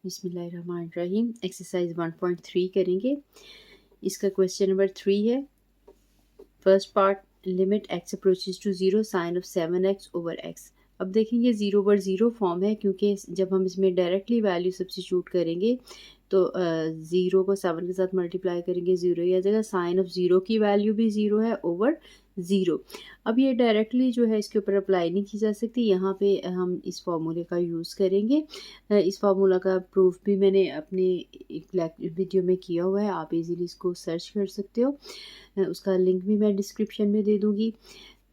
बिस्मिल्लाहिर्रहमानिर्रहीम। एक्सरसाइज 1.3 करेंगे। इसका क्वेश्चन नंबर 3 है। First part, limit x approaches to zero sine of 7x over X. अब देखेंगे ज़ीरो ओवर ज़ीरो फॉर्म है, क्योंकि जब हम इसमें डायरेक्टली वैल्यू सब्स्टिट्यूट करेंगे तो ज़ीरो को 7 के साथ मल्टीप्लाई करेंगे, ज़ीरो ही आ जाएगा। साइन ऑफ ज़ीरो की वैल्यू भी ज़ीरो है ओवर ज़ीरो। अब ये डायरेक्टली जो है इसके ऊपर अप्लाई नहीं की जा सकती, यहाँ पे हम इस फार्मूले का यूज़ करेंगे। इस फार्मूला का प्रूफ भी मैंने अपने एक वीडियो में किया हुआ है, आप इजीली इसको सर्च कर सकते हो। उसका लिंक भी मैं डिस्क्रिप्शन में दे दूँगी।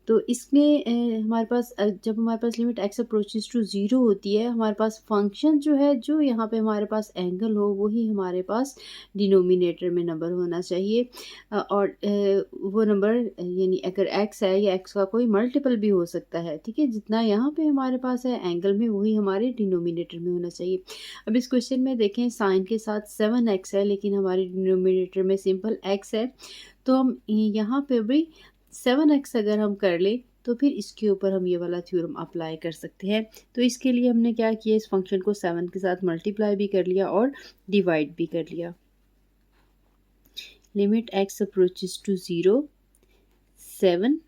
तो इसमें हमारे पास जब हमारे पास limit x approaches to zero होती है, हमारे पास फंक्शन जो है, जो यहाँ पे हमारे पास एंगल हो, वही हमारे पास डिनोमिनेटर में नंबर होना चाहिए। और वो नंबर यानी अगर एक्स है या एक्स का कोई मल्टीपल भी हो सकता है, ठीक है। जितना यहाँ पे हमारे पास है एंगल में, वही हमारे डिनोमिनेटर में होना चाहिए। अब इस क्वेश्चन में देखें, साइन के साथ 7x है, लेकिन हमारे डिनोमिनेटर में सिंपल x है। तो हम यहाँ पे भी 7x अगर हम कर लें तो फिर इसके ऊपर हम ये वाला थ्योरम अप्लाई कर सकते हैं। तो इसके लिए हमने क्या किया, इस फंक्शन को 7 के साथ मल्टीप्लाई भी कर लिया और डिवाइड भी कर लिया। Limit x approaches to zero 7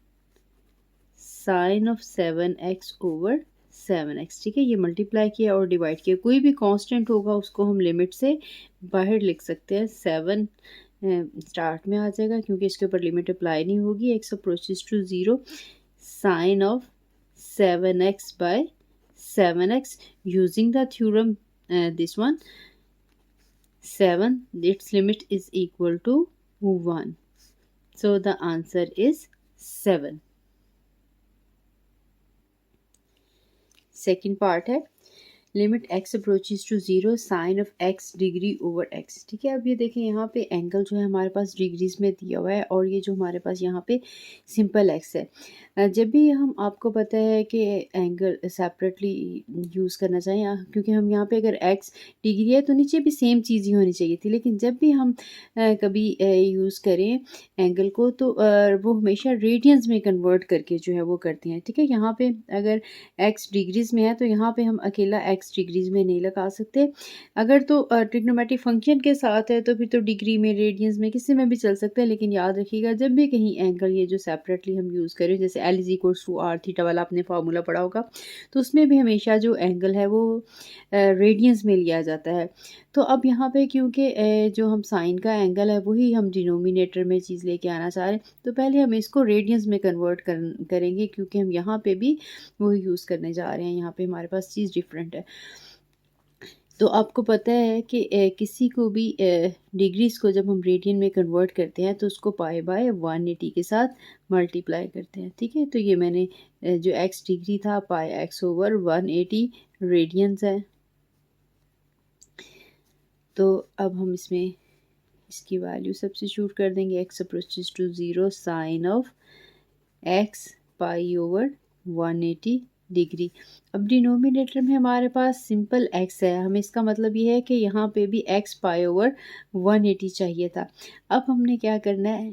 sine of 7x over 7x, ठीक है। ये मल्टीप्लाई किया और डिवाइड किया। कोई भी कांस्टेंट होगा उसको हम लिमिट से बाहर लिख सकते हैं। 7 स्टार्ट में आ जाएगा, क्योंकि इसके ऊपर लिमिट अप्लाई नहीं होगी। X approaches to zero sine of 7x by 7x using the theorem this one 7, its limit is equal to 1. So the answer is 7. Second part है, limit x approaches to zero sine of x degree over x, ठीक है। अब ये देखें, यहाँ पे angle जो है हमारे पास डिग्रीज में दिया हुआ है, और ये जो हमारे पास यहाँ पे सिंपल एक्स है। जब भी हम, आपको पता है कि एंगल सेपरेटली यूज़ करना चाहिए, क्योंकि हम यहाँ पे अगर एक्स डिग्री है तो नीचे भी सेम चीज़ ही होनी चाहिए थी। लेकिन जब भी हम कभी यूज़ करें एंगल को, तो वो हमेशा रेडियंस में कन्वर्ट करके जो है वो करते हैं, ठीक है। यहाँ पे अगर एक्स डिग्रीज में है तो यहाँ पे हम अकेला एक्स डिग्रीज में नहीं लगा सकते। अगर तो ट्रिग्नोमेट्रिक फंक्शन के साथ है तो फिर तो डिग्री में, रेडियंस में, किसी में भी चल सकता है। लेकिन याद रखिएगा, जब भी कहीं एंगल ये जो सेपरेटली हम यूज़ करें, जैसे L is equals to R theta वाला आपने फार्मूला पढ़ा होगा, तो उसमें भी हमेशा जो एंगल है वो रेडियंस में लिया जाता है। तो अब यहाँ पे क्योंकि जो हम साइन का एंगल है वही हम डिनोमिनेटर में चीज़ लेके आना चाह रहे हैं, तो पहले हम इसको रेडियंस में कन्वर्ट करेंगे, क्योंकि हम यहाँ पे भी वही यूज़ करने जा रहे हैं। यहाँ पे हमारे पास चीज़ डिफरेंट है। तो आपको पता है कि किसी को भी डिग्रीज़ को जब हम रेडियन में कन्वर्ट करते हैं तो उसको पाई बाय 180 के साथ मल्टीप्लाई करते हैं, ठीक है। तो ये मैंने जो एक्स डिग्री था, पाई एक्स ओवर 180 रेडियंस है। तो अब हम इसमें इसकी वैल्यू सब्स्टिट्यूट कर देंगे। X approaches to zero sine of x pi over 180 degree. अब डिनोमिनेटर में हमारे पास सिंपल x है, हमें इसका मतलब ये है कि यहाँ पे भी x पाई ओवर 180 चाहिए था। अब हमने क्या करना है,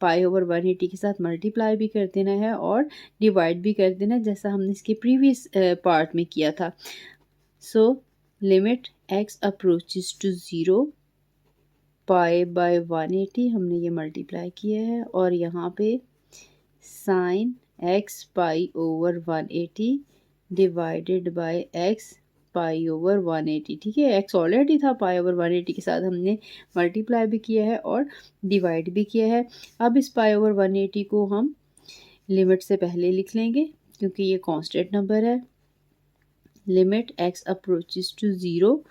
पाई ओवर 180 के साथ मल्टीप्लाई भी कर देना है और डिवाइड भी कर देना है, जैसा हमने इसके प्रीवियस पार्ट में किया था। So limit x approaches to zero pi by 180 हमने ये मल्टीप्लाई किया है, और यहाँ पे sine x pi over 180 divided by x pi over 180, ठीक है। एक्स ऑलरेडी था, पाई ओवर 180 के साथ हमने मल्टीप्लाई भी किया है और डिवाइड भी किया है। अब इस पाई ओवर 180 को हम लिमिट से पहले लिख लेंगे, क्योंकि ये कांस्टेंट नंबर है। Limit x approaches to zero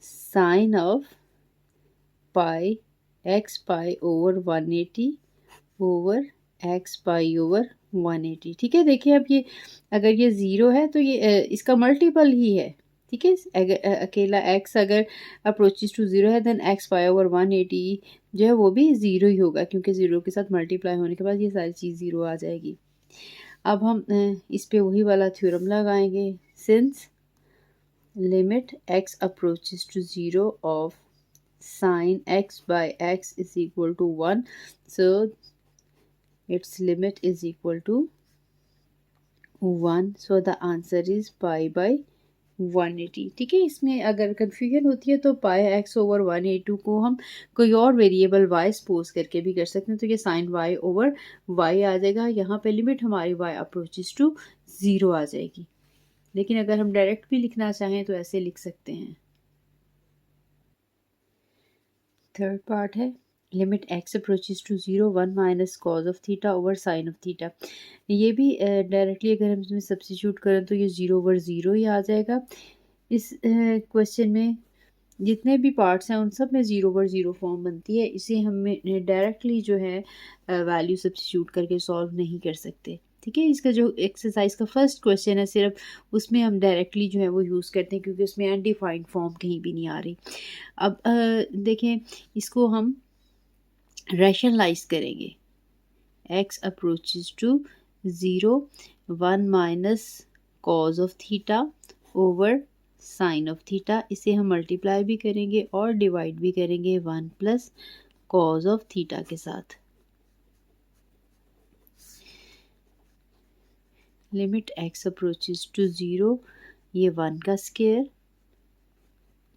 sine of pi x pi over 180 over x pi over 180, ठीक है। देखिए, अब ये अगर ये ज़ीरो है तो ये इसका मल्टीपल ही है, ठीक है। अगर अकेला x अगर अप्रोचेज टू ज़ीरो है, देन एक्स पाई ओवर 180 जो है वो भी ज़ीरो ही होगा, क्योंकि ज़ीरो के साथ मल्टीप्लाई होने के बाद ये सारी चीज़ ज़ीरो आ जाएगी। अब हम इस पे वही वाला थ्योरम लगाएंगे। Since limit x approaches to zero of sine x by x is equal to 1, so its limit is equal to 1, so the answer is pi by 180। ठीक है, इसमें अगर कन्फ्यूजन होती है तो पाई एक्स ओवर 182 को हम कोई और वेरिएबल वाई सपोज करके भी कर सकते हैं, तो ये साइन वाई ओवर वाई आ जाएगा। यहाँ पे लिमिट हमारी वाई अप्रोचेस टू 0 आ जाएगी। लेकिन अगर हम डायरेक्ट भी लिखना चाहें तो ऐसे लिख सकते हैं। थर्ड पार्ट है limit x approaches to 0 1 minus cos of theta over sine of theta. ये भी डायरेक्टली अगर हम इसमें सब्स्टिट्यूट करें तो ये 0 ओवर 0 ही आ जाएगा। इस क्वेश्चन में जितने भी पार्ट्स हैं उन सब में 0 ओवर 0 फॉर्म बनती है। इसे हमें डायरेक्टली जो है वैल्यू सब्स्टिट्यूट करके सॉल्व नहीं कर सकते। ठीक है, इसका जो एक्सरसाइज का फर्स्ट क्वेश्चन है सिर्फ उसमें हम डायरेक्टली जो है वो यूज़ करते हैं क्योंकि उसमें अनडिफाइंड फॉर्म कहीं भी नहीं आ रही। अब देखें, इसको हम रैशनलाइज करेंगे। x approaches to 0 1 minus cos of theta over sine of theta. इसे हम मल्टीप्लाई भी करेंगे और डिवाइड भी करेंगे 1 प्लस कॉज ऑफ थीटा के साथ। लिमिट x अप्रोचेस टू 0, ये 1 का square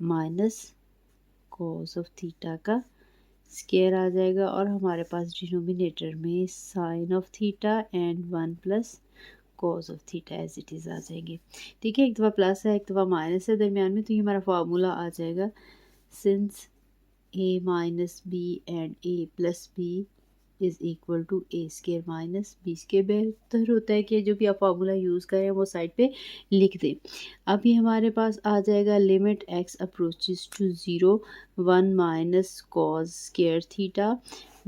minus cos of theta का स्क्वायर आ जाएगा और हमारे पास डिनोमिनेटर में sine of theta and 1 plus cos of theta as it is आ जाएंगे। ठीक है, एक दफ़ा प्लस है एक दफ़ा माइनस है दरमियान में, तो ये हमारा फार्मूला आ जाएगा since a minus b and a plus b is equal to a square minus b square. बेहतर होता है कि जो भी आप फार्मूला यूज़ करें वो साइड पे लिख दें। अब ये हमारे पास आ जाएगा limit x approaches to 0 1 minus cos square theta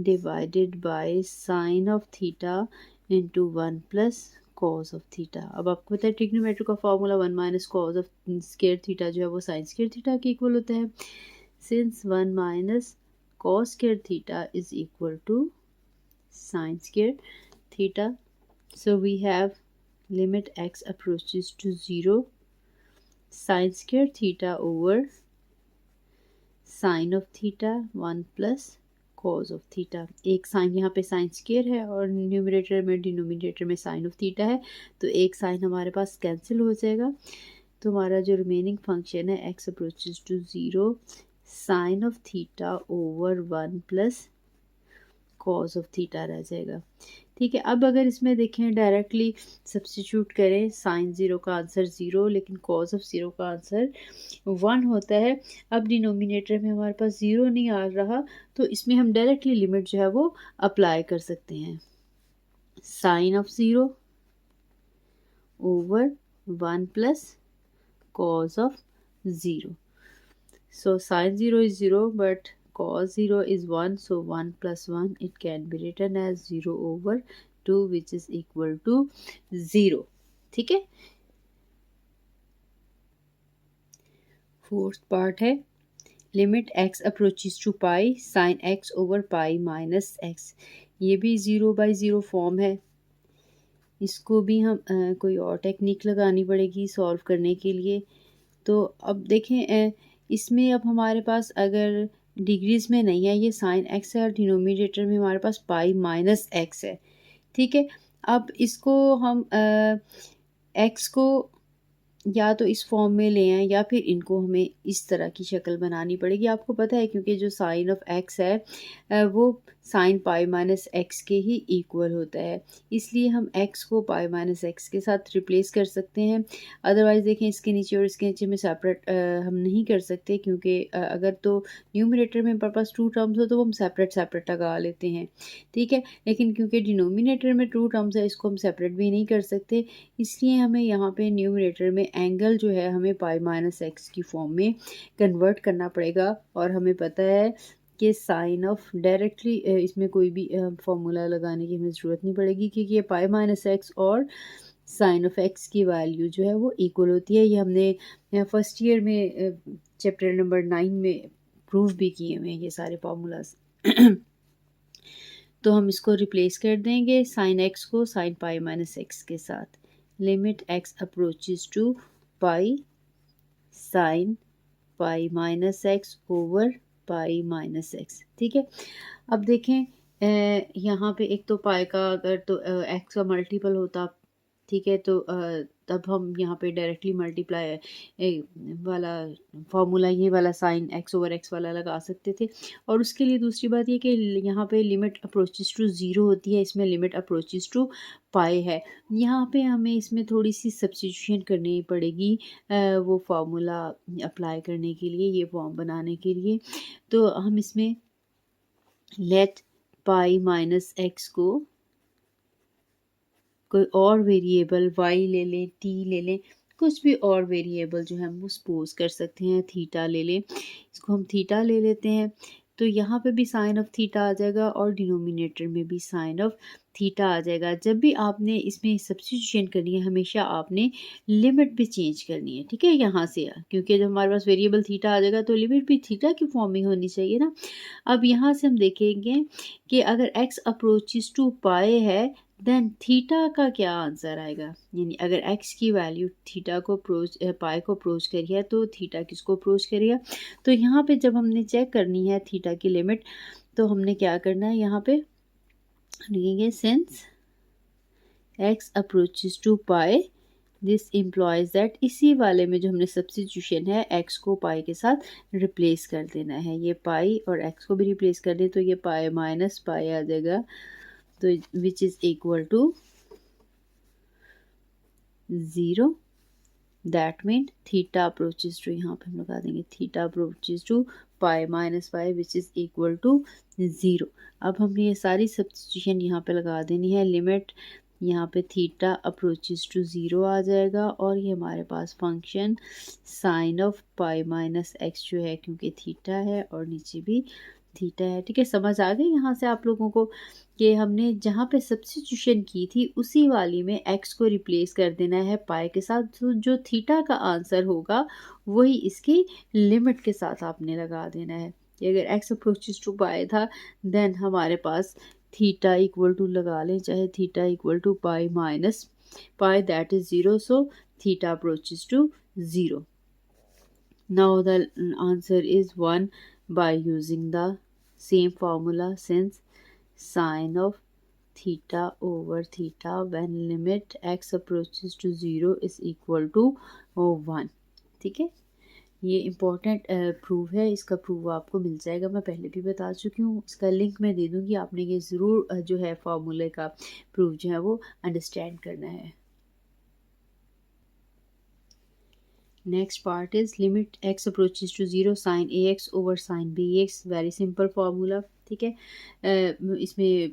divided by sine of theta into 1 plus cos of theta. अब आपको पता है ट्रिग्नोमेट्री का formula 1 minus cos of square theta जो है वो साइन स्केयर थीटा के इक्वल होता है। Since 1 minus cos square theta is equal to sin square theta. So we have limit x approaches to 0 sin square theta over sin of theta 1 plus cos of theta। एक sign यहाँ पे sine square है और numerator में denominator में sine of theta है, तो एक साइन हमारे पास कैंसिल हो जाएगा। तो हमारा जो रिमेनिंग फंक्शन है x approaches to 0 sine of theta over 1 plus cos of theta रह जाएगा। ठीक है, अब अगर इसमें देखें डायरेक्टली सब्स्टिट्यूट करें, साइन 0 का आंसर 0 लेकिन कॉज ऑफ 0 का आंसर 1 होता है। अब डिनोमिनेटर में हमारे पास 0 नहीं आ रहा, तो इसमें हम डायरेक्टली लिमिट जो है वो अप्लाई कर सकते हैं। Sine of 0 over 1 plus cos of 0. So sin 0 is 0 but cos 0 is 1, so 1 plus 1 it can be written as 0 over 2 which is equal to 0. ठीक है, फोर्थ पार्ट है limit x approaches to pi sine x over pi minus x। ये भी 0 by 0 form है। इसको भी हम कोई और टेक्निक लगानी पड़ेगी सॉल्व करने के लिए। तो अब देखें इसमें अब हमारे पास अगर डिग्रीज में नहीं है, ये साइन एक्स है और डिनोमिनेटर में हमारे पास पाई माइनस एक्स है। ठीक है, अब इसको हम एक्स को या तो इस फॉर्म में ले आएँ या फिर इनको हमें इस तरह की शक्ल बनानी पड़ेगी। आपको पता है क्योंकि जो साइन ऑफ एक्स है वो साइन पाई माइनस एक्स के ही इक्वल होता है, इसलिए हम एक्स को पाई माइनस एक्स के साथ रिप्लेस कर सकते हैं। अदरवाइज़ देखें इसके नीचे और इसके नीचे में सेपरेट हम नहीं कर सकते क्योंकि अगर तो न्यूमरेटर में हमारे पास 2 टर्म्स हो तो हम सेपरेट सेपरेट लगा लेते हैं। ठीक है, लेकिन क्योंकि डिनोमिनेटर में 2 टर्म्स है इसको हम सेपरेट भी नहीं कर सकते, इसलिए हमें यहाँ पे न्यूमरेटर में एंगल जो है हमें पाई माइनस एक्स की फॉर्म में कन्वर्ट करना पड़ेगा। और हमें पता है कि साइन ऑफ डायरेक्टली इसमें कोई भी फॉर्मूला लगाने की हमें ज़रूरत नहीं पड़ेगी क्योंकि ये पाई माइनस एक्स और साइन ऑफ एक्स की वैल्यू जो है वो इक्वल होती है। ये हमने फर्स्ट ईयर में चैप्टर नंबर 9 में प्रूव भी किए हुए हैं ये सारे फार्मूलाज। तो हम इसको रिप्लेस कर देंगे साइन एक्स को साइन पाई माइनस एक्स के साथ। Limit x approaches to pi sine pi minus x over pi minus x. ठीक है, अब देखें यहाँ पे एक तो पाई का अगर तो एक्स का मल्टीपल होता ठीक है। तो तब हम यहाँ पे डायरेक्टली मल्टीप्लाई वाला फार्मूला, ये वाला साइन एक्स ओवर एक्स वाला लगा सकते थे। और उसके लिए दूसरी बात ये कि यहाँ पे लिमिट अप्रोचेस टू ज़ीरो होती है, इसमें लिमिट अप्रोचेस टू पाई है। यहाँ पे हमें इसमें थोड़ी सी सब्स्टिट्यूशन करनी पड़ेगी वो फार्मूला अप्लाई करने के लिए, ये फॉर्म बनाने के लिए। तो हम इसमें लेट पाई माइनस एक्स को कोई और वेरिएबल y ले लें, t ले लें, कुछ भी और वेरिएबल जो है हम वो सपोज कर सकते हैं, थीटा ले लें, इसको हम थीटा ले लेते हैं। तो यहाँ पे भी साइन ऑफ थीटा आ जाएगा और डिनोमिनेटर में भी साइन ऑफ थीटा आ जाएगा। जब भी आपने इसमें सब्स्टिट्यूशन करनी है हमेशा आपने लिमिट भी चेंज करनी है, ठीक है, यहाँ से, क्योंकि जब हमारे पास वेरिएबल थीटा आ जाएगा तो लिमिट भी थीटा की फॉर्म में होनी चाहिए ना। अब यहाँ से हम देखेंगे कि अगर x अप्रोचेस टू पाई है देन थीटा का क्या आंसर आएगा, यानी अगर x की वैल्यू थीटा को पाई को अप्रोच करी है तो थीटा किसको अप्रोच करेगा। तो यहाँ पे जब हमने चेक करनी है थीटा की लिमिट, तो हमने क्या करना है, यहाँ पे लिखेंगे since x approaches to pi this implies that, इसी वाले में जो हमने सब्स्टिट्यूशन है x को पाई के साथ रिप्लेस कर देना है। ये पाई और x को भी रिप्लेस कर दे तो ये पाई माइनस पाई आ जाएगा, तो which is equal to 0। That mean theta approaches to, यहाँ पे हम लगा देंगे theta approaches to pi minus pi which is equal to 0। अब हमने ये सारी सब्स्टिट्यूशन यहाँ पे लगा देनी है। लिमिट यहाँ पे थीटा अप्रोचेस टू 0 आ जाएगा और ये हमारे पास function sine of pi minus x जो है, क्योंकि थीटा है और नीचे भी थीटा है, ठीक है। समझ आ गई यहाँ से आप लोगों को कि हमने जहाँ पे सब्स्टिट्यूशन की थी उसी वाली में x को रिप्लेस कर देना है पाई के साथ, तो जो थीटा का आंसर होगा वही इसकी लिमिट के साथ आपने लगा देना है। कि अगर x अप्रोचेस टू पाई था देन हमारे पास थीटा इक्वल टू लगा लें, चाहे theta equal to pi minus pi that is 0, so theta approaches to 0। Now the answer is 1 by using the same formula since sine of theta over theta when limit x approaches to 0 is equal to 1, ठीक है। ये important proof है, इसका proof आपको मिल जाएगा, मैं पहले भी बता चुकी हूँ, इसका लिंक मैं दे दूँगी, आपने ये ज़रूर जो है फार्मूले का प्रूफ जो है वो अंडरस्टैंड करना है। Next part is limit x approaches to 0 sine ax over sine bx, very simple formula, ठीक है। इसमें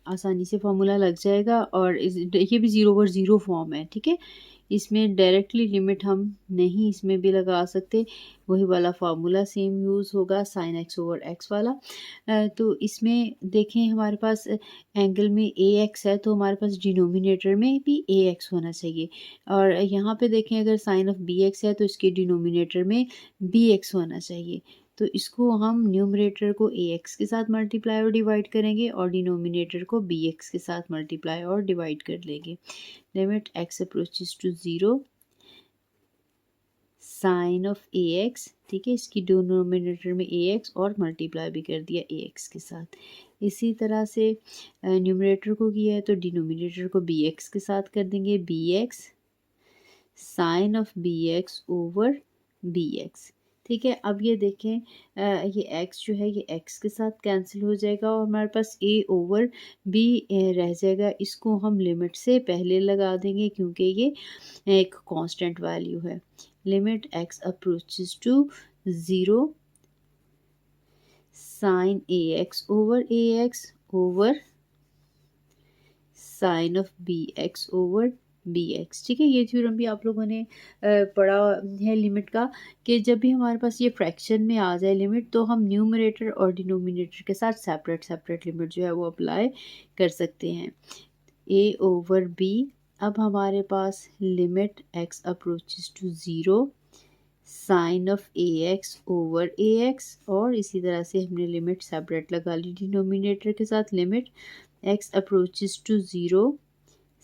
आसानी से फार्मूला लग जाएगा और ये भी 0 ओवर 0 फॉर्म है, ठीक है। इसमें डायरेक्टली लिमिट हम नहीं इसमें भी लगा सकते, वही वाला फार्मूला सेम यूज़ होगा साइन एक्स ओवर एक्स वाला। तो इसमें देखें हमारे पास एंगल में ए एक्स है तो हमारे पास डिनोमिनेटर में भी ए एक्स होना चाहिए, और यहाँ पे देखें अगर साइन ऑफ बी एक्स है तो इसके डिनोमिनेटर में बी एक्स होना चाहिए। तो इसको हम न्यूमरेटर को ए एक्स के साथ मल्टीप्लाई और डिवाइड करेंगे और डिनोमिनेटर को बी एक्स के साथ मल्टीप्लाई और डिवाइड कर लेंगे। Limit x approaches to 0 sine of a x, ठीक है, इसकी डिनोमिनेटर में ए एक्स और मल्टीप्लाई भी कर दिया ए एक्स के साथ। इसी तरह से न्यूमरेटर को किया है तो डिनोमिनेटर को बी एक्स के साथ कर देंगे, b x sine of b x over b x, ठीक है। अब ये देखें ये x जो है ये x के साथ कैंसिल हो जाएगा और हमारे पास a ओवर b रह जाएगा। इसको हम लिमिट से पहले लगा देंगे क्योंकि ये एक कांस्टेंट वैल्यू है। Limit x approaches to 0 sine ax over ax over sine of bx over bx, ठीक है। ये थ्योरम भी आप लोगों ने पढ़ा है लिमिट का, कि जब भी हमारे पास ये फ्रैक्शन में आ जाए लिमिट तो हम न्यूमरेटर और डिनोमिनेटर के साथ सेपरेट लिमिट जो है वो अप्लाई कर सकते हैं। a ओवर b, अब हमारे पास limit x approaches to 0 sine of ax over ax, और इसी तरह से हमने लिमिट सेपरेट लगा ली डिनोमिनेटर के साथ। Limit x approaches to 0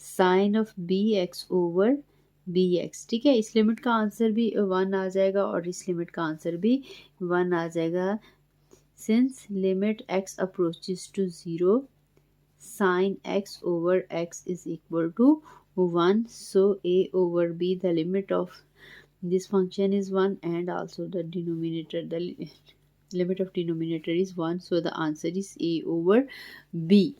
sine of b x over b x, ठीक है। इस लिमिट का आंसर भी 1 आ जाएगा और इस लिमिट का आंसर भी 1 आ जाएगा since limit x approaches to 0 sine x over x is equal to 1, so a over b, the limit of this function is 1, and also the denominator, the limit of denominator is 1, so the answer is a over b.